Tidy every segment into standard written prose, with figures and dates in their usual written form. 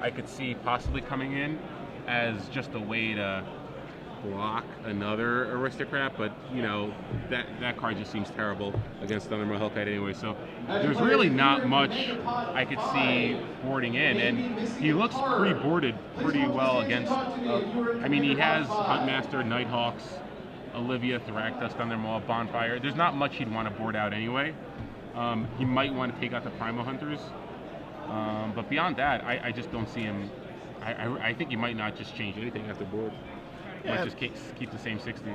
I could see possibly coming in as just a way to block another aristocrat, but you know that card just seems terrible against Thundermaw Hellkite anyway. So there's really not much I could see boarding in, and he looks pre-boarded pretty well against. I mean, he has Huntmaster, Nighthawks, Olivia, Thragtusk, Thundermaw, Bonfire. There's not much he'd want to board out anyway. He might want to take out the Primal Hunters, but beyond that, I just don't see him. I think he might not just change anything after board. Yeah. Might just keep the same 60.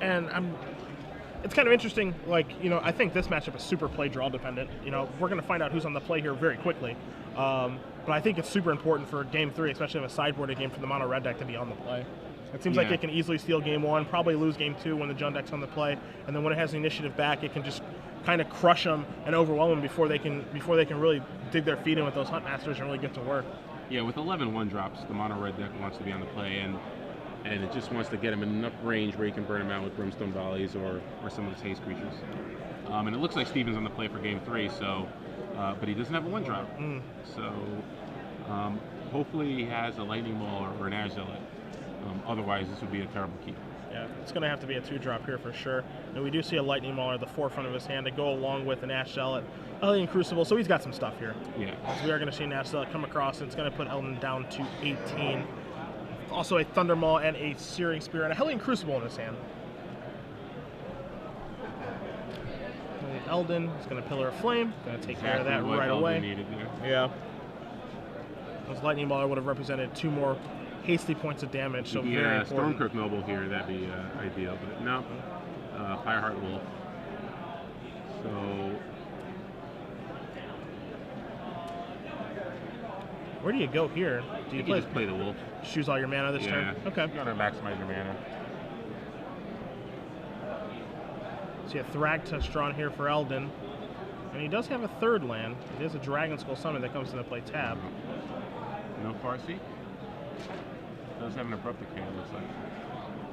And it's kind of interesting, like, you know, I think this matchup is super play draw dependent. You know, we're going to find out who's on the play here very quickly. But I think it's super important for Game 3, especially in a sideboarded game, for the mono red deck to be on the play. It seems like it can easily steal Game 1, probably lose Game 2 when the Jund deck's on the play, and then when it has the initiative back, it can just kind of crush them and overwhelm them before they can really dig their feet in with those Huntmasters and really get to work. Yeah, with 11 1-drops, the mono red deck wants to be on the play, and it just wants to get him in enough range where you can burn him out with Brimstone Volleys or some of his haste creatures. And it looks like Steven's on the play for Game 3, so, but he doesn't have a 1-drop. So hopefully he has a Lightning Maul or an Ash Zealot. Otherwise, this would be a terrible keep. Yeah, it's going to have to be a 2-drop here for sure. And we do see a Lightning Maul at the forefront of his hand to go along with an Ash Zealot, Eldin Crucible, so he's got some stuff here. Yeah. So we are going to see an Ash Zealot come across, and it's going to put Eldin down to 18. Also a Thunder Maul and a Searing Spear and a Hellion Crucible in his hand. And Eldin is going to Pillar of Flame, going to take care of that right away. Needed there. Yeah. Those Lightning Baller would have represented 2 more hasty points of damage, so very important. Stormkirk Noble here, that'd be ideal, but no. Fireheart Wolf. So where do you go here? Do you just play the wolf? Choose all your mana this turn? Okay. You want to maximize your mana. So you have Thragtusk drawn here for Eldin. And he does have a 3rd land. It is a Dragon Skull Summon that comes into play tab. No Farsi? Does have an Abrupt Decay, it looks like.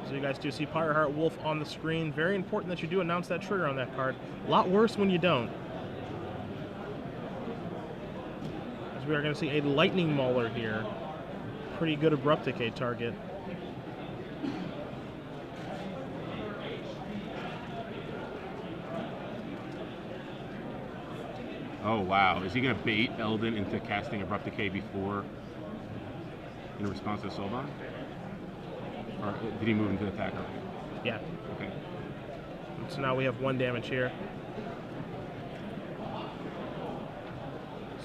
So you guys do see Fireheart Wolf on the screen. Very important that you do announce that trigger on that card. A lot worse when you don't. As we are going to see a Lightning Mauler here. Pretty good Abrupt Decay target. Oh wow, is he going to bait Eldin into casting Abrupt Decay before, in response to Soulbond? Or did he move into attack already? Yeah. Okay. So now we have 1 damage here.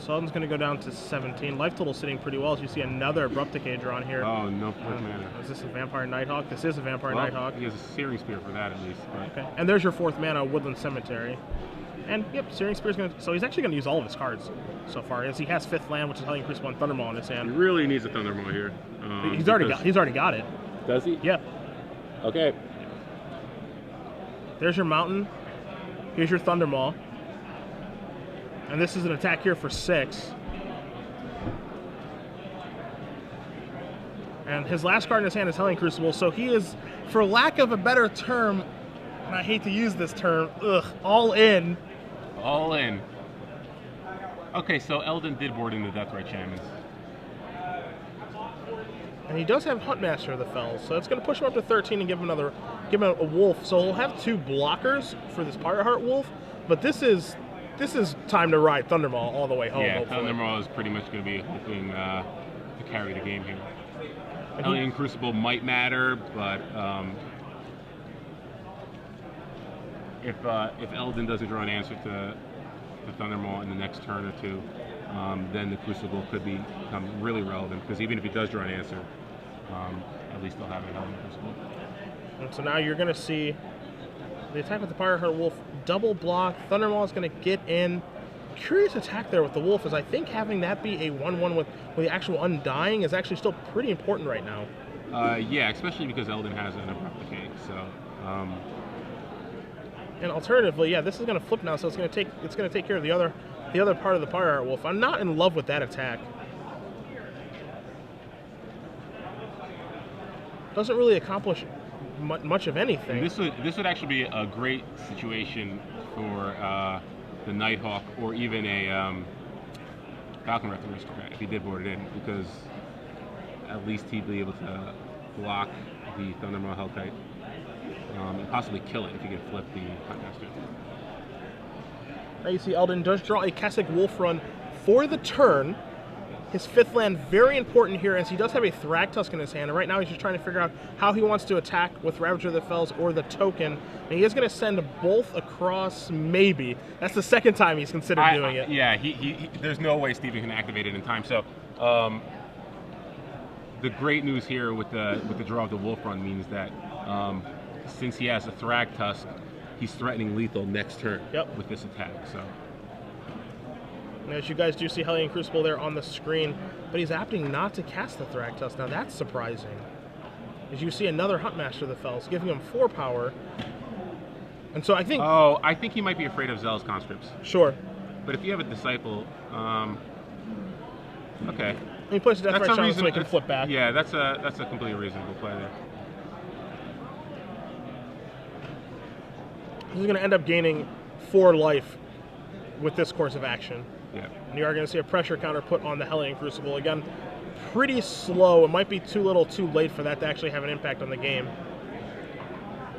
Eldin's going to go down to 17. Life total sitting pretty well as you see another Abrupt Decay drawn here. Oh, no mana. Is this a Vampire Nighthawk? This is a Vampire Nighthawk. He has a Searing Spear for that at least. But. Okay. And there's your 4th mana, Woodland Cemetery. And yep, Searing Spear's going to... So he's actually going to use all of his cards so far, as he has 5th land, which is Hellion Crucible and Thundermaw in his hand. He really needs a Thundermaw here. He's already got it. Does he? Yeah. Okay. There's your Mountain. Here's your Thundermaw. And this is an attack here for 6. And his last card in his hand is Hellion Crucible, so he is, for lack of a better term, and I hate to use this term, all in. All in. Okay, so Eldin did board in the Deathrite Shamans. And he does have Huntmaster of the Fells, so it's going to push him up to 13 and give him a wolf. So he'll have 2 blockers for this Fireheart Wolf, but this is time to ride Thundermaw all the way home. Yeah, hopefully. Thundermaw is pretty much going to be hoping to carry the game here. Hellion Crucible might matter, but if Eldin doesn't draw an answer to Thundermaw in the next turn or 2, then the Crucible could become really relevant, because even if he does draw an answer, at least they'll have a Hellion Crucible. And so now you're going to see the attack with the Fireheart Wolf double block. Thundermaw is going to get in. Curious attack there with the Wolf, is I think having that be a 1/1 with the actual Undying is actually still pretty important right now. Yeah, especially because Eldin has an Abrupt Decay, so... And alternatively, yeah, this is going to flip now, so it's going to take care of the other part of the Fireheart Wolf. I'm not in love with that attack. Doesn't really accomplish much of anything. This would actually be a great situation for the Nighthawk, or even a Falcon Wreck Aristocrat if he did board it in, because at least he'd be able to block the Thundermaw Hellkite and possibly kill it if he could flip the Huntmaster. Now you see Eldin does draw a Kessig Wolf Run for the turn. His 5th land, very important here, as he does have a Thragtusk in his hand. And right now he's just trying to figure out how he wants to attack with Ravager of the Fells or the token. And he is going to send both across, maybe. That's the second time he's considered doing it. Yeah, there's no way Steven can activate it in time. So the great news here with the draw of the Wolf Run means that since he has a Thragtusk, he's threatening lethal next turn with this attack. So. And as you guys do see Hellion Crucible there on the screen, but he's opting not to cast the Thragtusk. Now that's surprising. As you see another Huntmaster of the Fells, giving him 4 power. And so I think... Oh, I think he might be afraid of Zealous Conscripts. Sure. But if you have a Disciple, okay. He plays a Death Right Shaman so he can flip back. Yeah, that's a completely reasonable play there. He's going to end up gaining 4 life with this course of action. Yeah. And you are going to see a pressure counter put on the Hellion Crucible. Again, pretty slow. It might be too little too late for that to actually have an impact on the game.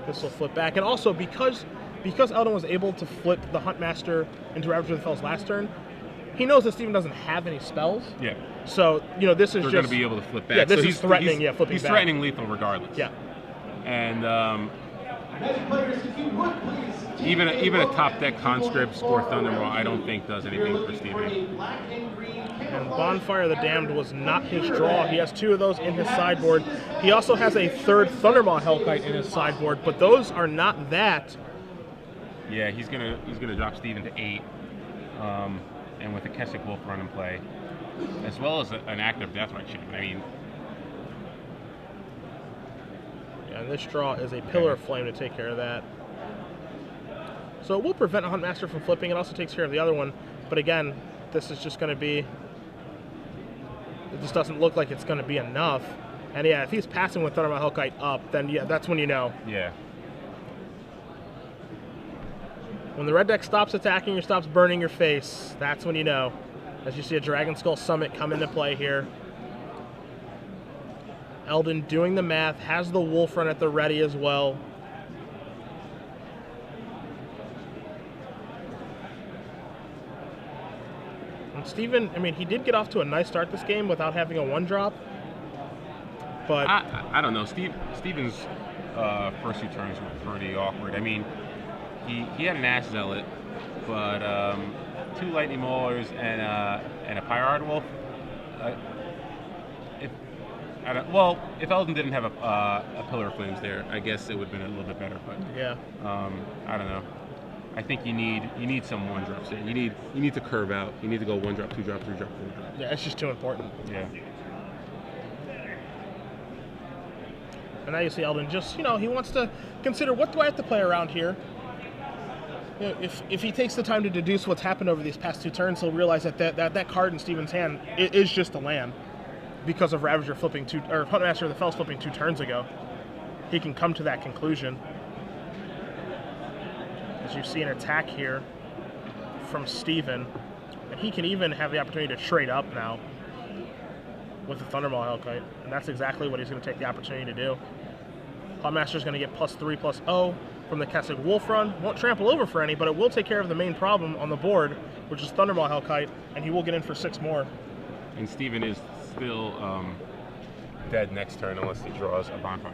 This will flip back. And also, because Eldin was able to flip the Huntmaster into Ravager of the Fells last turn, he knows that Steven doesn't have any spells. Yeah. So, you know, this is They're just... going to be able to flip back. Yeah, this so is threatening, flipping back. He's threatening lethal regardless. Yeah. And even a top deck Conscripts or Thundermaw, I don't think does anything for Steven. And Bonfire of the Damned was not his draw. He has 2 of those in his sideboard. He also has a 3rd Thundermaw Hellkite in his sideboard, but those are not that. Yeah, he's gonna drop Steven to 8, and with a Kessig Wolf Run in play, as well as an active Deathrite Shaman. I mean. And this draw is a Pillar of Flame to take care of that. So it will prevent a Huntmaster from flipping. It also takes care of the other one. But again, this is just going to be... It just doesn't look like it's going to be enough. And yeah, if he's passing with Thundermaw Hellkite up, then yeah, that's when you know. Yeah. When the red deck stops attacking or stops burning your face, that's when you know. As you see a Dragon Skull Summit come into play here. Eldin doing the math, has the Wolf Run at the ready as well. And Steven, I mean, he did get off to a nice start this game without having a 1-drop. But I don't know. Steven's first 2 turns were pretty awkward. I mean, he had an Ash Zealot, but 2 Lightning Maulers and a Pyre Wolf. If Eldin didn't have a Pillar of Flames there, I guess it would have been a little bit better. But yeah, I don't know. I think you need some 1-drops there. You need to curve out. You need to go 1-drop, 2-drop, 3-drop, 4-drop. Yeah, it's just too important. Yeah. And now you see Eldin just, you know, he wants to consider, what do I have to play around here? You know, if he takes the time to deduce what's happened over these past 2 turns, he'll realize that card in Steven's hand is just a land. Because of Ravager flipping or Huntmaster of the Fells flipping 2 turns ago. He can come to that conclusion. As you see an attack here from Steven. And he can even have the opportunity to trade up now with the Thundermaw Hellkite. And that's exactly what he's going to take the opportunity to do. Huntmaster's going to get +3/+0 from the Kessig Wolf Run. Won't trample over for any, but it will take care of the main problem on the board, which is Thundermaw Hellkite, and he will get in for 6 more. And Steven is still dead next turn unless he draws a Bonfire.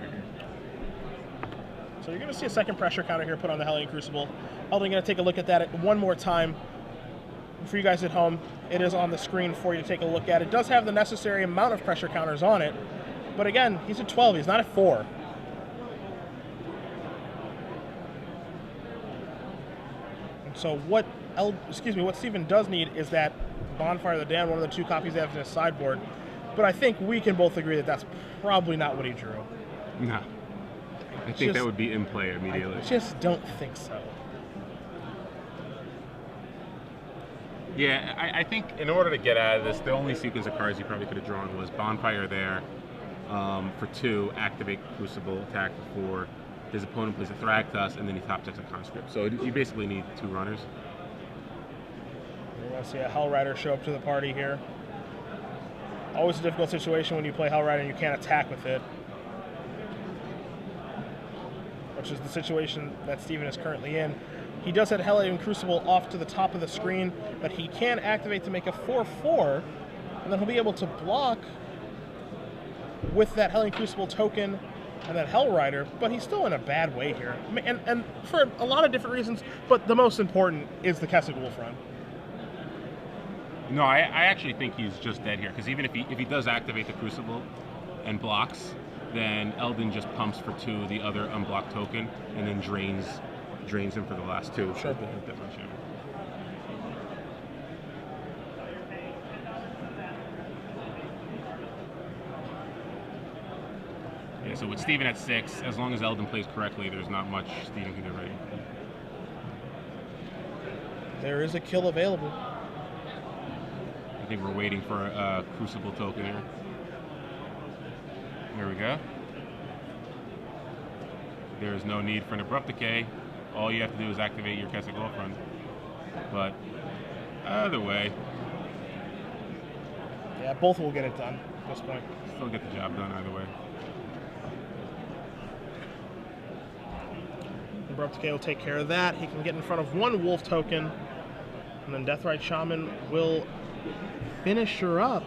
So you're going to see a second pressure counter here put on the Hellion Crucible. Eldin going to take a look at that one more time. For you guys at home, it is on the screen for you to take a look at. It does have the necessary amount of pressure counters on it, but again, he's at 12, he's not at 4. And so what Steven does need is that Bonfire of the Damned, one of the 2 copies they have in his sideboard. But I think we can both agree that that's probably not what he drew. No. I think that would be in play immediately. I just don't think so. Yeah, I think in order to get out of this, the only sequence of cards he probably could have drawn was Bonfire there for 2, activate Crucible, attack for 4. His opponent plays a Thragtusk, and then he top decks a Conscript. So you basically need 2 runners. I see a Hell Rider show up to the party here. Always a difficult situation when you play Hell Rider and you can't attack with it, which is the situation that Steven is currently in. He does have Hellion Crucible off to the top of the screen, but he can activate to make a 4/4, and then he'll be able to block with that Hellion Crucible token and that Hell Rider, but he's still in a bad way here. And for a lot of different reasons, but the most important is the Kessig Wolf run. No, I actually think he's just dead here, because even if he does activate the Crucible and blocks, then Eldin just pumps for 2 the other unblocked token, and then drains him for the last 2. Sure. That much, yeah. Yeah, so with Steven at 6, as long as Eldin plays correctly, there's not much Steven can do right. There is a kill available. I think we're waiting for a Crucible token here. There we go. There is no need for an Abrupt Decay. All you have to do is activate your Kessig Wolf run. But either way, yeah, both will get it done at this point. Still get the job done either way. Abrupt Decay will take care of that. He can get in front of 1 Wolf token, and then Deathrite Shaman will finish her up.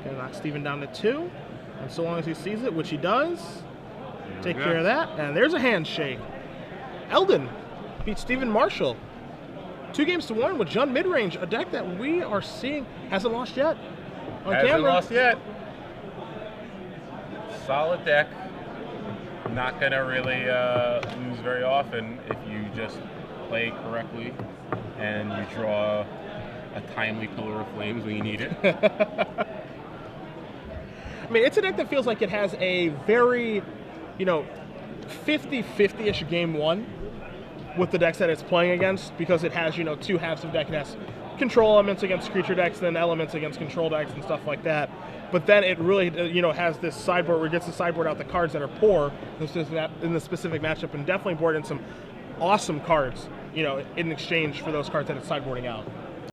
Gonna knock Steven down to 2, and so long as he sees it, which he does, take care of that, and there's a handshake. Eldin beats Steven Marshall 2-1 with Jund Midrange, a deck that we are seeing hasn't lost yet on Hasn't camera. lost yet. Solid deck. Not gonna really lose very often if you just play correctly and you draw a timely Pillar of Flames when you need it. I mean, it's a deck that feels like it has a very, 50-50-ish game 1 with the decks that it's playing against, because it has, 2 halves of deck. It has control elements against creature decks, then elements against control decks and stuff like that. But then it really, has this sideboard where it gets to sideboard out the cards that are poor in the specific matchup, and definitely board in some awesome cards, in exchange for those cards that it's sideboarding out.